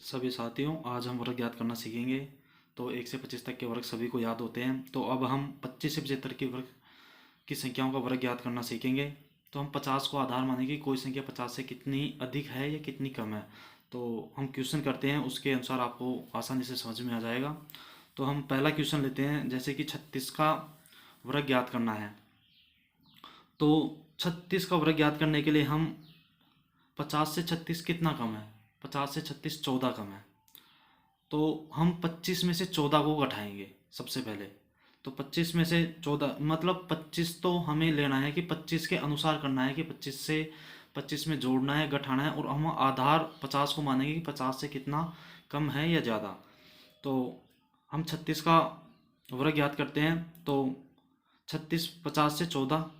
सभी साथियों, आज हम वर्ग याद करना सीखेंगे। तो 1 से 25 तक के वर्ग सभी को याद होते हैं। तो अब हम 25 से 75 की वर्ग की संख्याओं का वर्ग याद करना सीखेंगे। तो हम 50 को आधार मानेंगे, कोई संख्या 50 से कितनी अधिक है या कितनी कम है। तो हम क्वेश्चन करते हैं, उसके अनुसार आपको आसानी से समझ में आ जाएगा। तो हम पहला क्वेश्चन लेते हैं, जैसे कि 36 का वर्ग याद करना है। तो 36 का वर्ग याद करने के लिए हम 50 से 36 कितना कम है, 50 से 36 14 कम है। तो हम 25 में से 14 को घटाएंगे सबसे पहले। तो 25 में से 14 मतलब 25 तो हमें लेना है कि 25 के अनुसार करना है कि 25 में जोड़ना है, घटाना है, और हम आधार 50 को मानेंगे कि 50 से कितना कम है या ज़्यादा। तो हम 36 का वर्ग याद करते हैं। तो 36 50 से 14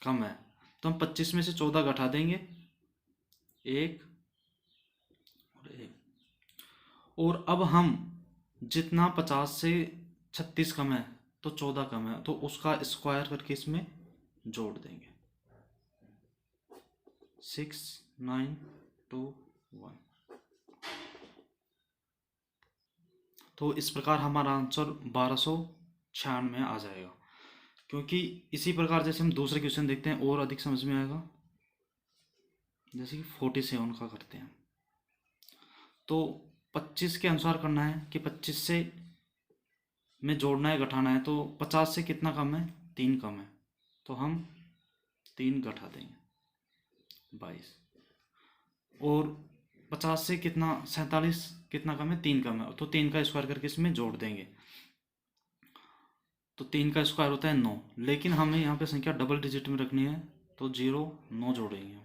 कम है, तो हम 25 में से 14 घटा देंगे, एक और एक। और अब हम जितना 50 से 36 कम है तो 14 कम है, तो उसका स्क्वायर करके इसमें जोड़ देंगे। 6 9 2 1। तो इस प्रकार हमारा आंसर 1296 आ जाएगा। क्योंकि इसी प्रकार जैसे हम दूसरे क्वेश्चन देखते हैं और अधिक समझ में आएगा। जैसे कि 47 का करते हैं। तो 25 के अनुसार करना है कि 25 से में जोड़ना है, घटाना है। तो 50 से कितना कम है, 3 कम है, तो हम 3 घटा देंगे, 22। और 50 से कितना 47 कितना कम है, 3 कम है, तो 3 का स्क्वायर करके इसमें जोड़ देंगे। तो 3 का स्क्वायर होता है 9, लेकिन हमें यहाँ पे संख्या डबल डिजिट में रखनी है, तो 0 9 जोड़ेंगे,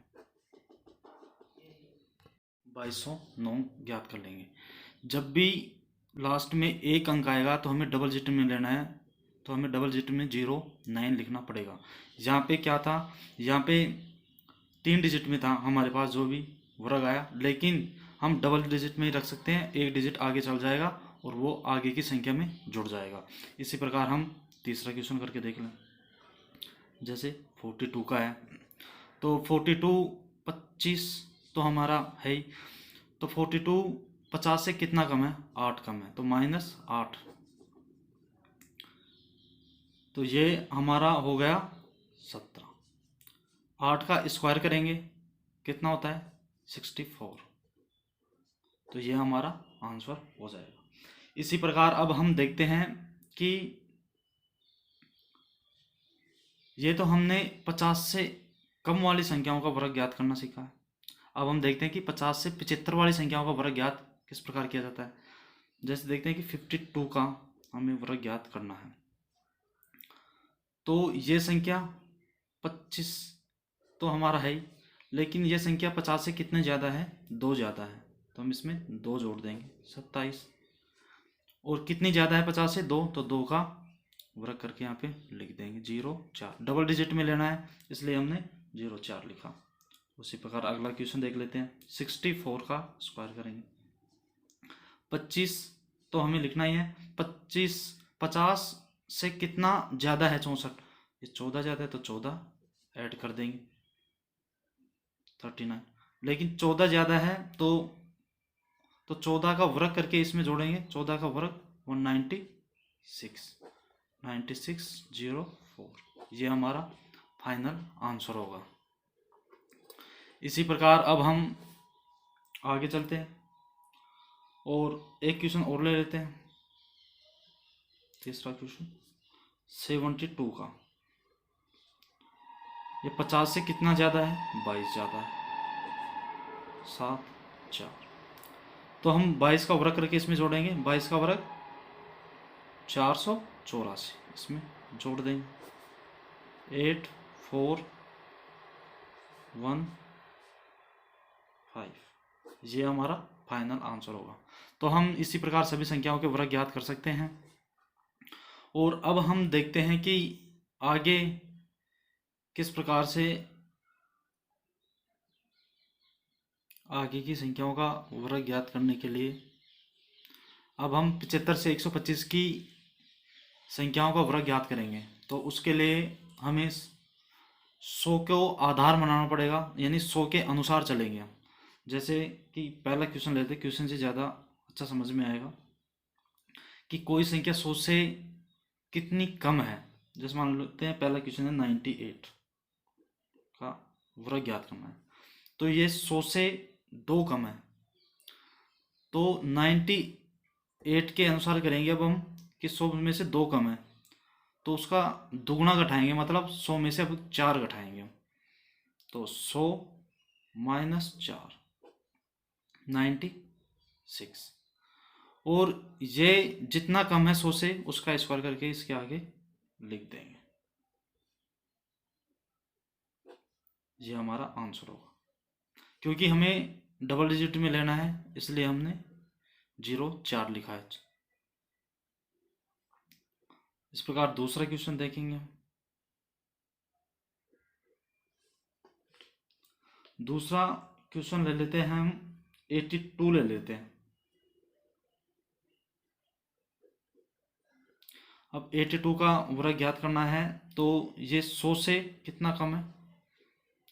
2209 ज्ञात कर लेंगे। जब भी लास्ट में एक अंक आएगा तो हमें डबल डिजिट में लेना है, तो हमें डबल डिजिट में 09 लिखना पड़ेगा। यहाँ पे क्या था, यहाँ पे 3 डिजिट में था हमारे पास जो भी वर्ग आया, लेकिन हम डबल डिजिट में ही रख सकते हैं, एक डिजिट आगे चल जाएगा और वो आगे की संख्या में जुड़ जाएगा। इसी प्रकार हम तीसरा क्वेश्चन करके देख लें। जैसे 42 का है, तो 42 25 तो हमारा है ही। तो 42 50 से कितना कम है, 8 कम है, तो -8। तो ये हमारा हो गया 17। 8 का स्क्वायर करेंगे कितना होता है, 64। तो ये हमारा आंसर हो जाएगा। इसी प्रकार अब हम देखते हैं कि ये तो हमने 50 से कम वाली संख्याओं का वर्ग ज्ञात करना सीखा है। अब हम देखते हैं कि 50 से 75 वाली संख्याओं का वर्ग ज्ञात किस प्रकार किया जाता है। जैसे देखते हैं कि 52 का हमें वर्ग ज्ञात करना है। तो ये संख्या 25 तो हमारा है ही, लेकिन ये संख्या 50 से कितने ज़्यादा है, 2 ज़्यादा है, तो हम इसमें 2 जोड़ देंगे, 27। और कितनी ज़्यादा है 50 से, 2, तो 2 का वर्ग करके यहाँ पे लिख देंगे 04। डबल डिजिट में लेना है इसलिए हमने 04 लिखा। उसी प्रकार अगला क्वेश्चन देख लेते हैं। 64 का स्क्वायर करेंगे। 25 तो हमें लिखना ही है। 25 50 से कितना ज़्यादा है, 64। ये 14 ज़्यादा है तो 14 ऐड कर देंगे, 39। लेकिन 14 ज़्यादा है तो 14 का वर्ग करके इसमें जोड़ेंगे, 14 का वर्ग 196, 9604। ये हमारा फाइनल आंसर होगा। इसी प्रकार अब हम आगे चलते हैं और एक क्वेश्चन और ले लेते हैं। तीसरा क्वेश्चन 72 का। ये 50 से कितना ज़्यादा है, 22 ज़्यादा है, 7 4। तो हम 22 का वर्ग करके इसमें जोड़ेंगे, 22 का वर्ग 484, इसमें जोड़ देंगे, 8 4 1 5। ये हमारा फाइनल आंसर होगा। तो हम इसी प्रकार सभी संख्याओं के वर्ग ज्ञात कर सकते हैं। और अब हम देखते हैं कि आगे किस प्रकार से आगे की संख्याओं का वर्ग ज्ञात करने के लिए अब हम 75 से 125 की संख्याओं का वर्ग ज्ञात करेंगे। तो उसके लिए हमें 100 को आधार बनाना पड़ेगा, यानी 100 के अनुसार चलेंगे हम। जैसे कि पहला क्वेश्चन लेते हैं, क्वेश्चन से ज़्यादा अच्छा समझ में आएगा कि कोई संख्या 100 से कितनी कम है। जैसे मान लेते हैं पहला क्वेश्चन है 98 का वर्ग ज्ञात करना है, तो ये 100 से 2 कम है, तो 98 के अनुसार करेंगे अब हम कि 100 में से 2 कम है, तो उसका दुगुना घटाएंगे, मतलब 100 में से अब 4 घटाएंगे हम, तो 100 माइनस 4 96, और ये जितना कम है 100 से उसका स्क्वायर करके इसके आगे लिख देंगे। ये हमारा आंसर होगा। क्योंकि हमें डबल डिजिट में लेना है इसलिए हमने 04 लिखा है। इस प्रकार दूसरा क्वेश्चन देखेंगे हम। दूसरा क्वेश्चन ले लेते हैं हम 82 ले लेते हैं। अब 82 का वर्ग ज्ञात करना है, तो ये 100 से कितना कम है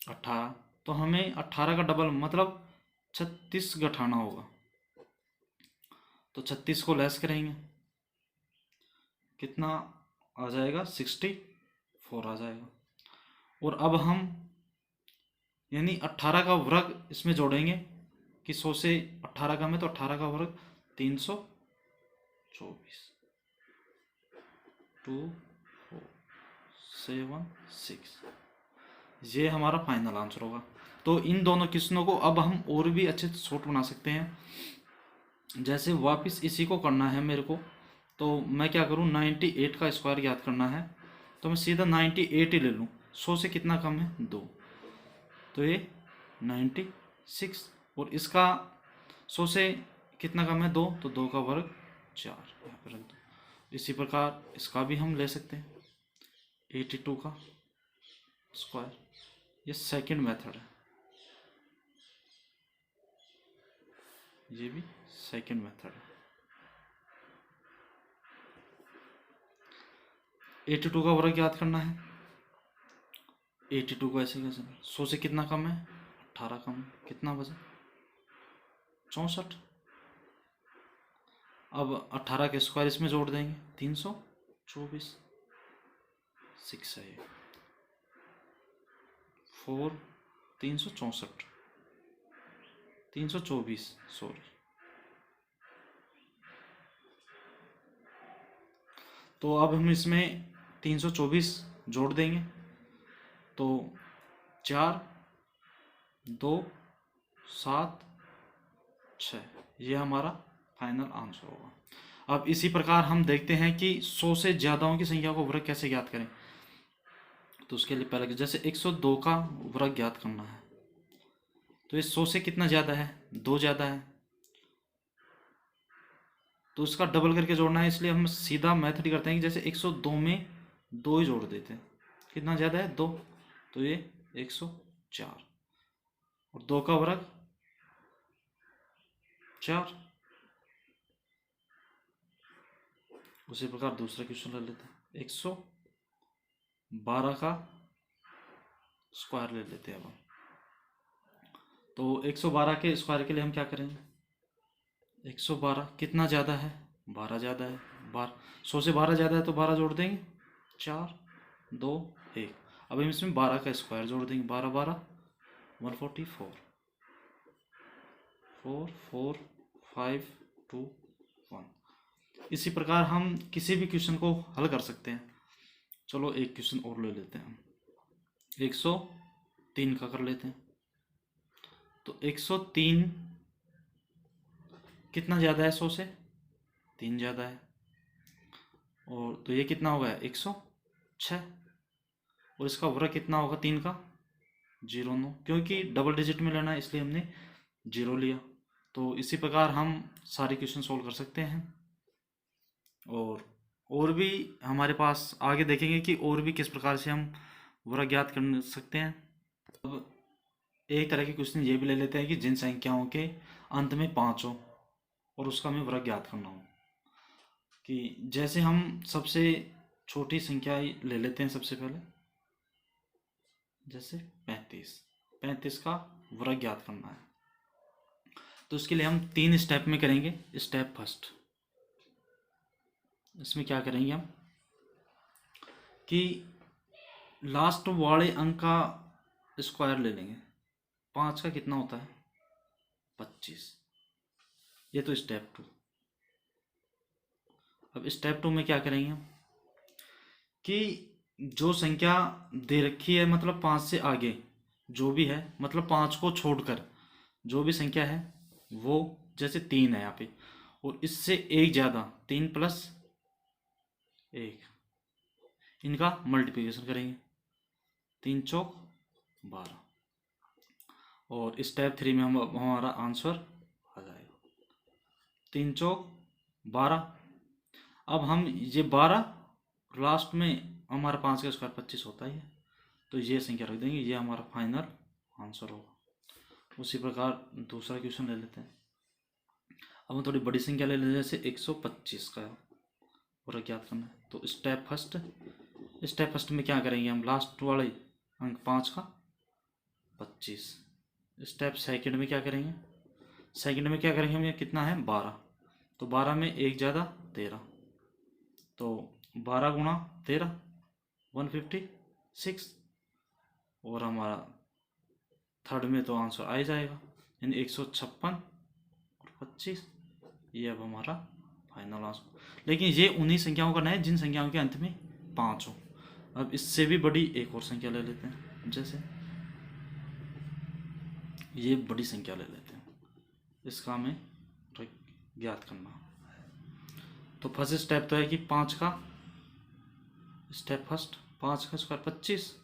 18, तो हमें 18 का डबल मतलब 36 घटाना होगा, तो 36 को लेस करेंगे, कितना आ जाएगा 64 आ जाएगा। और अब हम यानी 18 का वर्ग इसमें जोड़ेंगे कि 100 से 18 कम है, तो 18 का वर्ग 324 2 4 7 6, ये हमारा फाइनल आंसर होगा। तो इन दोनों क्वेश्चनों को अब हम और भी अच्छे से शॉर्ट बना सकते हैं। जैसे वापस इसी को करना है मेरे को, तो मैं क्या करूँ, 98 का स्क्वायर ज्ञात करना है, तो मैं सीधा 98 ही ले लूँ। 100 से कितना कम है 2, तो ये 96, और इसका 100 से कितना कम है 2, तो 2 का वर्ग 4 यहाँ पर रख दो। इसी प्रकार इसका भी हम ले सकते हैं 82 का स्क्वायर, ये सेकंड मेथड है, ये भी सेकंड मेथड है। 82 का वर्ग याद करना है। 82 को ऐसे कैसे, 100 से कितना कम है 18 कम है, कितना बचा 64। अब 18 के स्क्वायर इसमें जोड़ देंगे 324, 6 है ये 4 364 324 सॉरी। तो अब हम इसमें 324 जोड़ देंगे, तो 4 2 7 6, ये हमारा फाइनल आंसर होगा। अब इसी प्रकार हम देखते हैं कि 100 से ज़्यादाओं की संख्या को वर्ग कैसे ज्ञात करें। तो उसके लिए पहले जैसे 102 का वर्ग ज्ञात करना है, तो ये 100 से कितना ज़्यादा है 2 ज़्यादा है, तो उसका डबल करके जोड़ना है, इसलिए हम सीधा मेथड करते हैं कि जैसे 102 में 2 ही जोड़ देते हैं, कितना ज़्यादा है 2, तो ये 104, और 2 का वर्ग 4। उसी प्रकार दूसरा क्वेश्चन ले लेते हैं, 112 का स्क्वायर ले लेते हैं अब हम। तो 112 के स्क्वायर के लिए हम क्या करेंगे, 112 कितना ज़्यादा है 12 ज़्यादा है, 12 100 से 12 ज़्यादा है, तो 12 जोड़ देंगे 4 2 1। अब हम इसमें 12 का स्क्वायर जोड़ देंगे, 12 12 144 4 4 5 2 1। इसी प्रकार हम किसी भी क्वेश्चन को हल कर सकते हैं। चलो एक क्वेश्चन और ले लेते हैं, 103 का कर लेते हैं। तो 103 कितना ज़्यादा है 100 से 3 ज़्यादा है, और तो ये कितना होगा 106, और इसका वर्ग कितना होगा 3 का 09, क्योंकि डबल डिजिट में लेना है इसलिए हमने 0 लिया। तो इसी प्रकार हम सारे क्वेश्चन सोल्व कर सकते हैं। और भी हमारे पास आगे देखेंगे कि और भी किस प्रकार से हम वर्ग ज्ञात कर सकते हैं। अब एक तरह के क्वेश्चन ये भी ले लेते हैं कि जिन संख्याओं के अंत में 5 हो और उसका हमें वर्ग ज्ञात करना हो, कि जैसे हम सबसे छोटी संख्या ले लेते हैं सबसे पहले, जैसे 35 का वर्ग ज्ञात करना है। तो उसके लिए हम 3 स्टेप में करेंगे। स्टेप फर्स्ट, इसमें क्या करेंगे हम कि लास्ट वाले अंक का स्क्वायर ले लेंगे। 5 का कितना होता है? 25। ये तो स्टेप 2। अब स्टेप 2 में क्या करेंगे हम कि जो संख्या दे रखी है, मतलब 5 से आगे जो भी है, मतलब 5 को छोड़कर जो भी संख्या है वो, जैसे 3 है यहाँ पे, और इससे एक ज़्यादा 3 + 1, इनका मल्टीप्लिकेशन करेंगे। 3 चौक 12, और स्टेप 3 में हम हमारा आंसर आ जाएगा 3 चौक 12। अब हम ये 12 लास्ट में हमारा 5 का स्क्वायर 25 होता ही है, तो ये संख्या रख देंगे, ये हमारा फाइनल आंसर होगा। उसी प्रकार दूसरा क्वेश्चन ले लेते हैं। अब हम थोड़ी बड़ी संख्या ले लेते हैं, जैसे 125 का वर्ग ज्ञात करना है। तो स्टेप फर्स्ट में क्या करेंगे हम, लास्ट वाले अंक 5 का 25। स्टेप सेकंड में क्या करेंगे, हम, ये कितना है 12, तो 12 में एक ज़्यादा 13, तो 12 गुणा 13 156, और हमारा थर्ड में तो आंसर आ ही जाएगा, यानी 156 और 25, ये अब हमारा फाइनल आंसर। लेकिन ये उन्हीं संख्याओं का नहीं है जिन संख्याओं के अंत में 5 हो। अब इससे भी बड़ी एक और संख्या ले लेते हैं, जैसे ये बड़ी संख्या ले लेते हैं, इसका हमें ज्ञात करना है। तो फर्स्ट स्टेप तो है कि 5 का स्टेप फर्स्ट, 5 का स्क्वायर 25।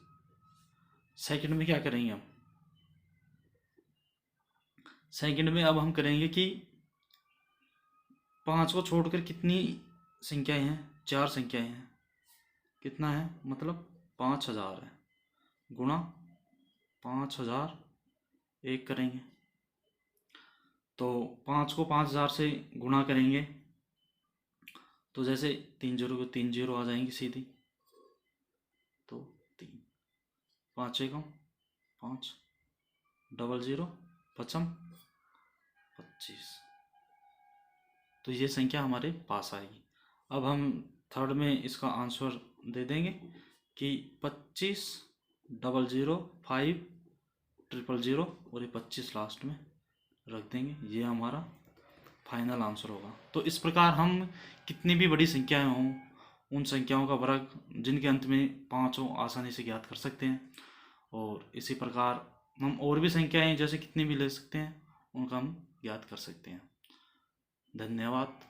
सेकंड में क्या करेंगे हम, सेकंड में अब हम करेंगे कि 5 को छोड़कर कितनी संख्याएं हैं, 4 संख्याएं हैं, कितना है, मतलब 5000 है, गुणा 5000 एक करेंगे। तो 5 को 5000 से गुणा करेंगे, तो जैसे 3 जीरो को 3 जीरो आ जाएंगी सीधी, तो 3 5 एकम 5 डबल 0 पचम 25, तो ये संख्या हमारे पास आएगी। अब हम थर्ड में इसका आंसर दे देंगे कि 25 00 5 000, और ये 25 लास्ट में रख देंगे, ये हमारा फाइनल आंसर होगा। तो इस प्रकार हम कितनी भी बड़ी संख्याएं हों, उन संख्याओं का वर्ग जिनके अंत में 5 हो आसानी से ज्ञात कर सकते हैं। और इसी प्रकार हम और भी संख्याएं जैसे कितनी भी ले सकते हैं, उनका हम ज्ञात कर सकते हैं। धन्यवाद।